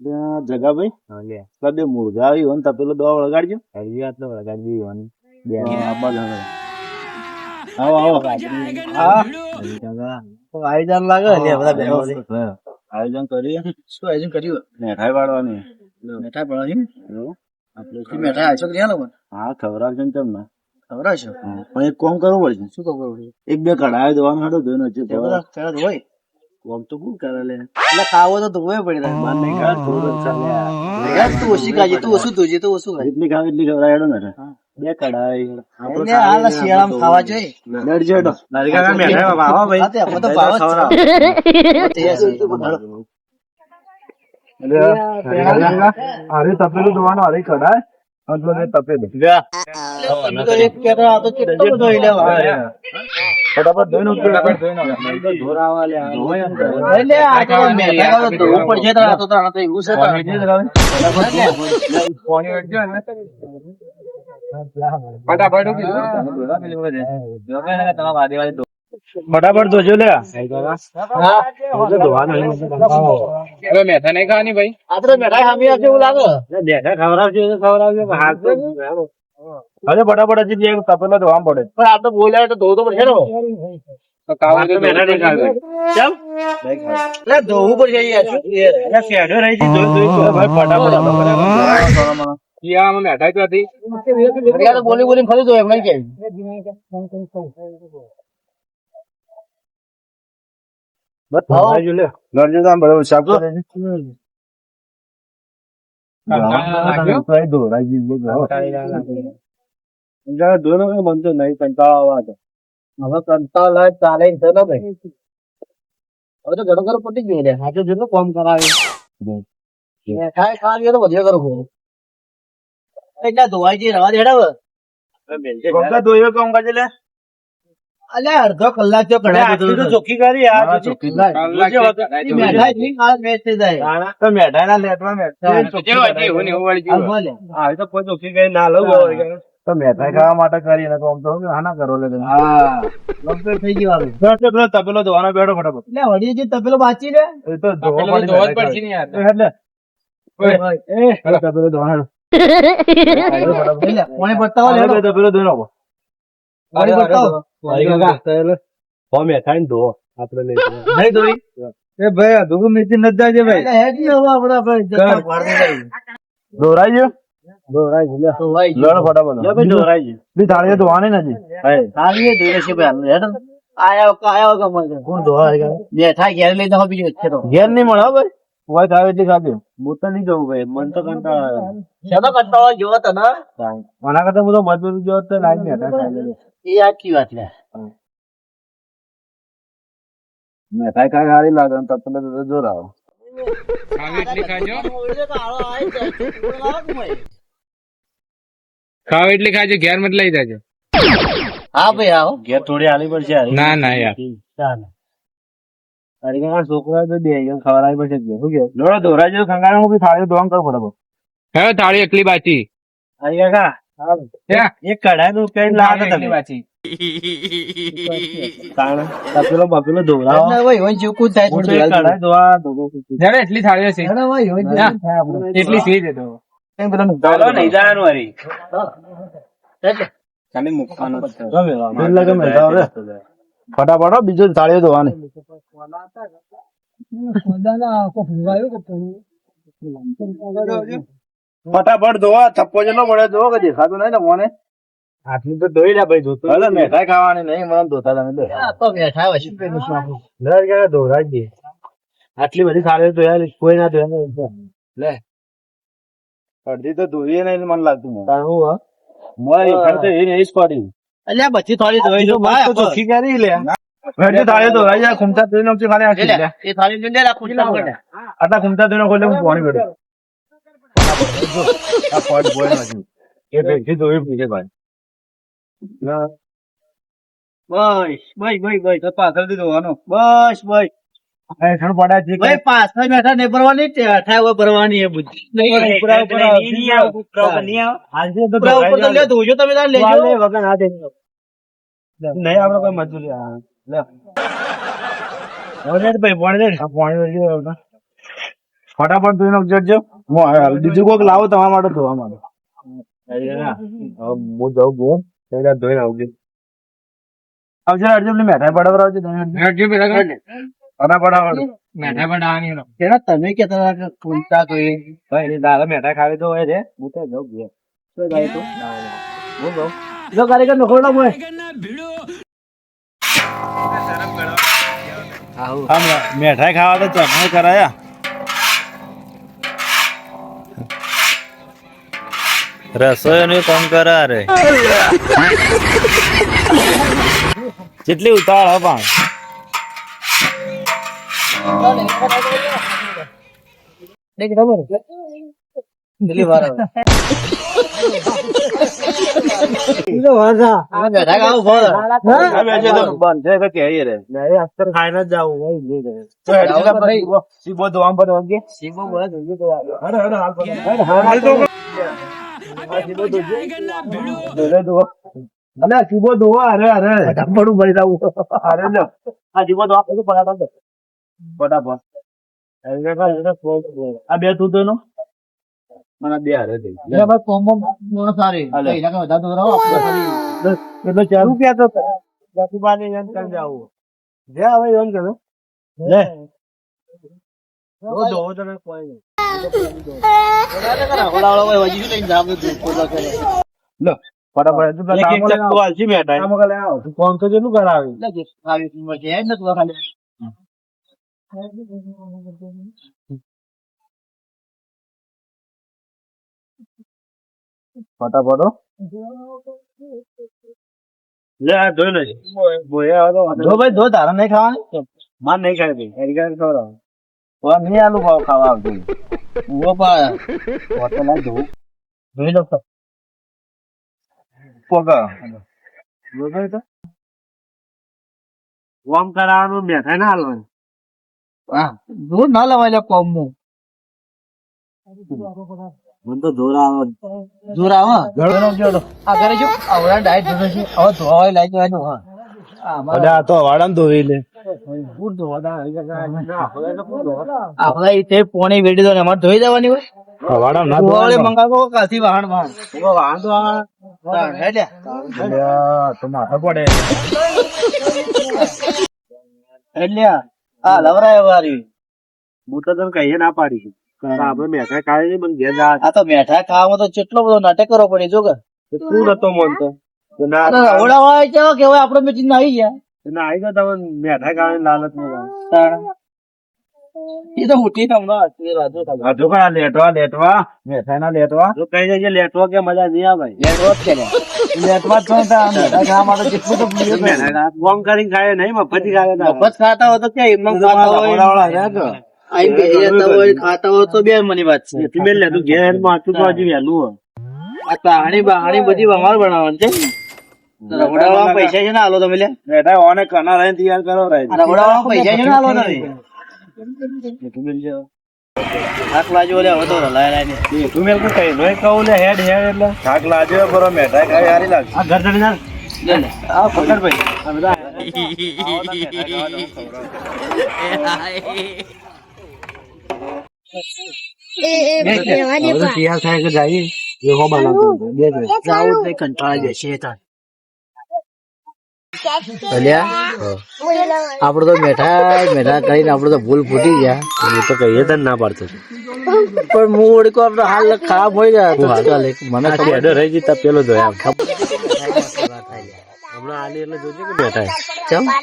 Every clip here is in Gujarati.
જગાભાઈ કદે મુર્ગા આવી હોય ને તપેલો દવા વળગાડજો. આવો આવો આયોજન લાગે આયોજન કરીએ. શું આયોજન કર્યું? મેઠાઈ વાળવાની. મેઠાઈ વાળવાની મેઠાઈ આવશો કે હા ખવડાવજો ને તમને ખવડાવશો. પણ એક કોમ કરવું પડશે. શું કરવું પડશે? એક બે કઢાઈ ધોવાનું હાડો ધોઈને હોય કોમ તો શું કરે લે એટલે ખાવો તો ધોવે પડે. બાર નહીં ખાવ થોડું ચાલે તું ઓછી ખાજે તું ઓછું ધોજે તો ઓછું ખાય એટલી ખાવ એટલી ખવડાવ્યો ને બે કઢાઈ હાલ શિયાળામાં ખાવા જોઈએ. લડજો તો અરે તપેલું ધોવાનું અરે કઢાય તપેલું ફટાફટ ધોજો લે. મેઠા નહીં ખાવાની ભાઈ. આપડે મેઠાઈ ખામી આપશે એવું લાગે. મેઠા ખવડાવજો ખવડાવજો અરે ફટાફટ હજી તપેલો ધોવા પડે. પણ આ તો બોલ્યા તો ધોવું તો પડશે ને ધોવું પડશે બોલી બોલી ફરી દો એમ નહીં કે બનતો નહીં કંટાળો હવે કંટાળો ચાલે હવે તો ઘણો ઘણો પતી ગયો આજે જેટલું કામ કરાવે ખાય તો વધ્યા કરું એટલે ધોવાઈ જઈ રવા દેડાવ ધોયો કામ કરજે લે. અલ્યા અડધો કલાક તો ચોખ્ખી કરી મેઠાઈ ના લેટવા તો કોઈ ચોખ્ખી કરી ના લઉં તો મેઠાઈ ખાવા માટે કરી આના કરો લે થઈ ગયું તપેલો ધોવાનો બેઠો ફટાફટ એટલે વળી જે તપેલો બાચી રે એ તો ધોવા પડશે એટલે તપેલો ધોવાનો પાણી બતાવો તપેલો ધોવાનો ઘેર નઈ મળે ભાઈ હોય ખાવે એટલી ખાધે હું તો નહીં જવું ભાઈ મન તો કંટાળો જોવો તો ના આના કરતા બધો મજબૂત જોવો તો લાઈન એ આખી વાત લે મેઠાઈ ખાઈ સારી લાગે તપેલો જોર આવો ખાવ એટલી ખાજો ઘેર મત લઈ જાજો. હા ભાઈ આવો ઘેર થોડી આલી પડશે. ના ના યાર છોકરા તો દે ખવડાવી પડશે શું કે લોડો ધોરાજો ખંગાળ હું થાળી ધોવાનું કરું ફટાફટ. હવે થાળી એકલી બાચી એક કઢાઈ નું કઈ લાગે તમે બાચી તપેલો બપેલો ધોરાવો એટલી થાળીઓ છે એટલી સીજ હતો ફટાફટ બીજું થાળીઓ ધોવાની ફટાફટ ધોવા થપ્પો જેટલો મળે ધો કે દેખાતું નહીં ને મને આટલી તો ધોઈ લે ભાઈ જોતું મેઠાઈ ખાવાની નહીં મને ધોતા તમે ધોરાઈ દે આટલી બધી થાળીઓ ધોયા કોઈ ના ધોયા લે અડધી તો ધોઈએ નહીં મને લાગતું અલ્યા બધી થોડી ધોઈ જો ચોખ્ખી કરી લે થાળીઓ ધોરાઈ જાય ખુમતા ધોઈ નાખજો ખાલી આટલા ખુમતા ધોઈને ખોલે હું પાણી બેઠું પાછળથી ધોવાનો બસ પાછળ બેઠા નહીં ભરવાની ભરવાની એ બધી ધોજો તમે લેજો નહીં આપડે કોઈ મજૂરી પાણી ફટાફટ ધોઈને જજો. બીજું કોઈક લાવો તમારા માટે ધોવા માટે. હું જાઉં ઘઉં ધોઈને આવજો. આવજો અર્જુન મેઠાઈ પડાવડાવજો તમે. મેઠા બનાવવાની તમે કેતા હતા કે કુંતા કોઈ ભાઈ દાદા મેઠા ખાવી તો હોય છે. હું તો જાઉં ઘેર. શું જાય તું? હું જાઉં. જો કારીગર નો ખોડા મોય. મેઠાઈ ખાવા તો ચમો કરાયા. રસોઈ નું કામ કરા રે જેટલી ઉતાવળ હો પણ સીબો ધોવા અરે ધબ્બડું ભરી દઉં અરે લો આ સીબો ધોવા બધું ફટાફટ આ બે તું તો મને બે હારે થઈ સારી એટલે ચાલુ ક્યાં તો જસુબાની એમ કરી જાવું જે હવે એમ કરો લે ધોવો તને કોઈ નહીં લો ફટાફટ કોણ તો જેટલું કરાવી ફટાફટ લે આ ધોઈ લે ભાઈ ધો તારા નહીં ખાવાની માર નહીં ખાવી ખવડાવ નહીં આલુ ભાવ ખાવા આવતું ધોઈ લો વોમ કરાવવાનું મેઠાઈ ના હાલવાનું દૂર ના લવાય કોમ નું મને તો જોર આવે આ કરે જો આવડા ડાયટ ધોવે છે હવે ધોવા લાગી જવાનું હા તો વાળા ધોઈ લે આપડે તે પોણી વેડી દો ને અમારે ધોઈ દેવાની હોય વાળા ના ધોવાળે મંગાવો કાથી વાહન તો તો માથા પડે એટલે આ લવરાય વારી હું તો તને કહીએ ના પાડી આપડે મેઠા ખાઈ મને ઘેર જા આ તો મેઠા ખાવામાં તો કેટલો બધો નાટક કરવો પડે જો કે તું નતો માનતો ઓળાવાય છે કેવાય આપડે મેચી ના આવી ગયા આવી ગયા તમે મેઠા ખાવાની લાલચ માં એ તો ઉઠી તમને હજુ કયા લેટવા મેઠાઈ ના લેટવા જો કઈ જઈએ લેટવા કે મજા નહીં આવે લેટવા જ કે લેટવા જ મેઠા ખાવા માટે જેટલું તો ગોમ કરીને ખાય નહીં મફત ખાય મફત ખાતા હોય તો ક્યાં એમનો ખાતા હોય ખાતા હોય તો બે મની વાત છે તું ઘેર માથું તો હજી વહેલું આ કહાણી બધી અમારે બનાવવાની છે રવડાવાળા પૈસા છે ને હાલો તમે લે ઓને કના રહીને તૈયાર કરો રવડાવાળા પૈસા છે ને હાલો તમે થાક લાજો લે હવે તો રલાય ને તું મેલ કઈ નોય કહું લે હેડ એટલે થાક લાજો બરો મેઠાઈ ખાઈ હારી લાગે આ ઘર જણી ના લે લે આ પકડ ભાઈ આ બધા આપડે તો મેઠા કરીને આપડે તો ભૂલ ફૂટી ગયા હું તો કહીએ તને ના પાડતો પણ હું ઓળખો આપડે હાલ ખરાબ હોય જાય મને રહી જતા પેલો જોયા હમણાં આલી એટલે જોજે કે બેઠા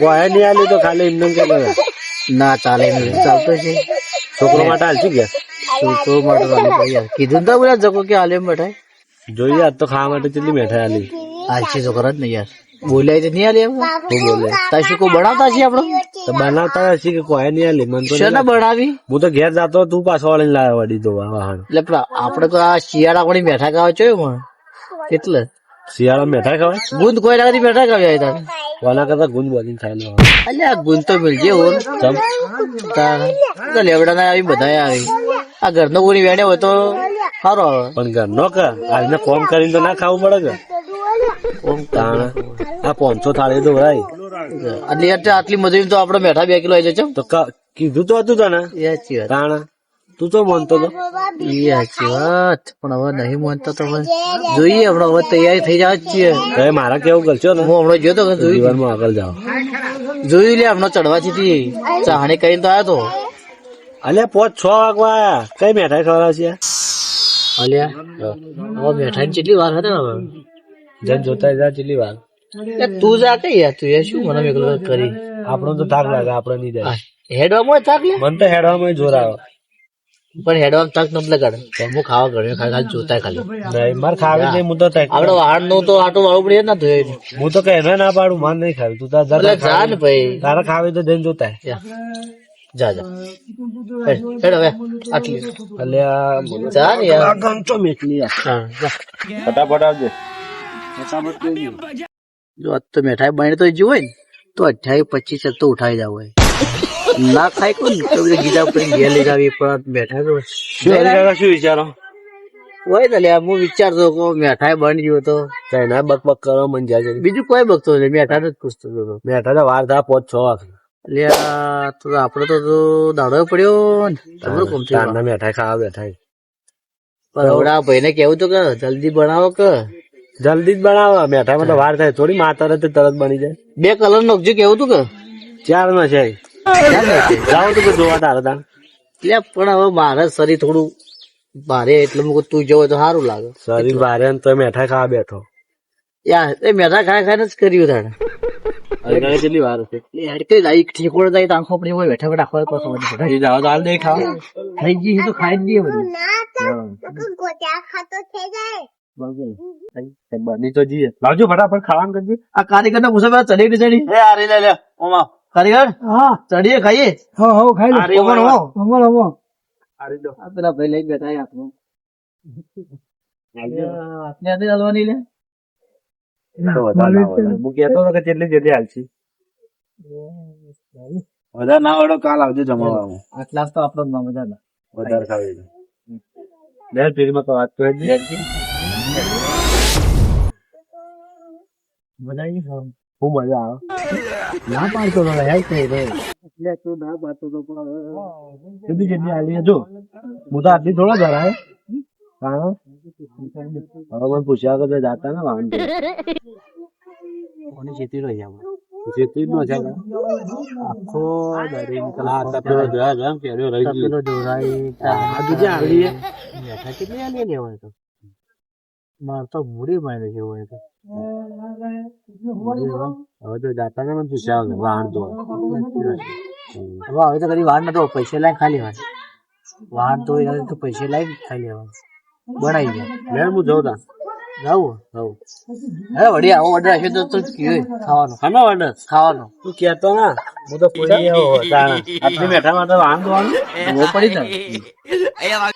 કોઈ નહીં આલી તો ખાલી એમને કે ના ચાલે ચાલતો છે છોકરો માટે હાલશું ગયા છોકરો માટે કીધું તો બોલ્યા જકો કે હાલે બેઠા જોઈએ આજ તો ખાવા માટે કેટલી મેઠાઈ આલી હાલશી છોકરા જ ને યાર બોલ્યા તો નહીં આલી હું બોલે તાર શું કોઈ બનાવતા છીએ આપડે તો બનાવતા હશે કે કોઈ નહીં આલી મને તો બનાવી હું તો ઘેર જાતો તું પાછો વાળી લાવ્યા વડી તો વાહન એટલે આપડે તો આ શિયાળા કોની મેઠા ખાવા જોયું એટલે શિયાળા મેઠા ખાવાય ગુંદ કોઈ લાગતી મેઠા ખાવ્યા તારે કોના કરતા ગુંદ બની ખાઈ લો એટલે આ ગુંદ તો મિલજે ઓર લેવડા ના આવી બધા આવી આ ઘરનો કોઈ વેડે હોય તો સારો આવે પણ ઘરનો કા આજને કોમ કરીને તો ના ખાવું પડે કે આ 500 થાળી તો ભાઈ એટલે આટલી મજૂરી તો આપડે મેઠા 2 કિલો આવી જશે તો કીધું તો હતું તને તાણા તું તો માનતો હતો એ સાચી વાત પણ હવે નહીં માનતો તો હવે જોઈએ હમણાં હવે તૈયારી થઈ જાય જ છીએ હવે મારા કેવું કરશો ને હું હમણાં જોયો તો કે જોયું જીવનમાં આગળ જાઓ જોયું લે હમણાં ચડવાથી હતી ચાહણી કરીને તો આવ્યો તો અલ્યા 5-6 વાગવા આયા કઈ મેઠાઈ ખવડાવશે અલ્યા હવે બેઠાની કેટલી વાર હતી ને હવે જન જોતા જા કેટલી વાર તું જા કે યાર તું એ શું મને એકલો કરી આપણો તો થાક લાગે આપણે નહીં જાય હેડવામાં થાક લે મને તો હેડવામાં જોર આવે પણ હેડવામાં થાક ન લગાડ હું ખાવા ગયો ખાલી જોતા ખાલી નહીં મારે ખાવે નહીં હું તો આપડે વાહન નું તો આટો વાળું પડે ના ધોઈ હું તો કઈ ના પાડું માન નહીં ખાવી તું એટલે જા ને ભાઈ તારા ખાવે તો જઈને જોતા જા જા હેડ હવે આટલી અલ્યા જા ને યાર ગમતો મેકલી હા જા ફટાફટ આવજે ફટાફટ કઈ જો આજ તો મીઠાઈ બને તો જ હોય ને તો 28-25 તો ઉઠાઈ જાવ હોય ના ખાય કોઈ તો બધા ગીતા ઉપર ઘેર લઈ જાવી પણ મીઠાઈ તો શું વિચારો હોય ને લે હું વિચારતો કે મીઠાઈ બની ગયો તો કઈ ના બક કરો મન જાય બીજું કોઈ બગતો નહીં મીઠા જ પૂછતો હતો મેઠા તો વાર થા 5-6 વાગે એટલે તો આપડે તો દાડો પડ્યો ને તમારું કોમ તારના મેઠાઈ ખાવા બેઠા પણ ઓડા ભાઈને કેવું તો કે જલ્દી બનાવો કે જલ્દી જ બનાવો મેઠાઈમાં તો વાર થાય થોડી માતા તરત બની જાય 2 કલર નોખજો કેવું તું કે 4 માં છે જાઓ તો જોવા તારે તા એટલે પણ હવે મારે શરીર થોડું ભારે એટલે હું તું જવો તો સારું લાગે શરીર ભારે ને તો મેઠાઈ ખાવા બેઠો યાર એ મેઠા ખાઈને જ કર્યું તારે કેટલી વાર છે ઠીકોડ જાય તો આંખો પડી હોય બેઠા બેઠા ખબર પડે જાઓ તો હાલ દે ખાવ થઈ ગઈ તો ખાઈ જ દઈએ બધું બની તો જઈએ લાવજો ફટાફટ ખાવાનું કરજે આ કારીગર ને પૂછો ચડી ચડી એ આરી લે ઓમા કારીગર હા ચડીએ ખાઈએ ખાઈ લો આરી આરી દો આ પેલા ભાઈ લઈ બેઠા આપણું આપને આદે હાલવાની લે હું કહેતો હતો કે જેટલી હાલશી વધારે ના વડો કાલ આવજો જમાવામાં આટલા તો આપણો જ મજા ના વધારે ખાવી લે ફીરમાં તો વાત કરી હું મજા આવે ના પાડતો તો હેલ્પ નહીં રે એટલે તું ના પાડતો તો પણ જેટલી હાલી જો હું તો આટલી થોડો ધરાય હા હવે મને પૂછ્યા કે જાતા ને વાહન કોની ખેતી રહી આપણે જેટલી જ ન છે આખો દરેક તપેલો જોયા છે એમ કે રહી ગયું તપેલો જોરાઈ આ બીજા હાલી બેઠા કેટલી આલી ને હોય તો માર તો મૂડી મારી છે હોય તો હવે તો જાતા ને મને પૂછ્યા કે વાહન તો હવે તો કદી વાહન નતો પૈસા લાઈ ખાલી વાહન તો પૈસા લાઈ ખાઈ લેવા બનાવી ગયા લે હું જઉં તા જાવું હવે વડી આવો ઓર્ડર હશે તો ખાવાનો ખાનો ઓર્ડર ખાવાનો તું કેતો ના હું તો પૂરી આટલી મેઠા માટે વાહન જોવાનું પડી જાય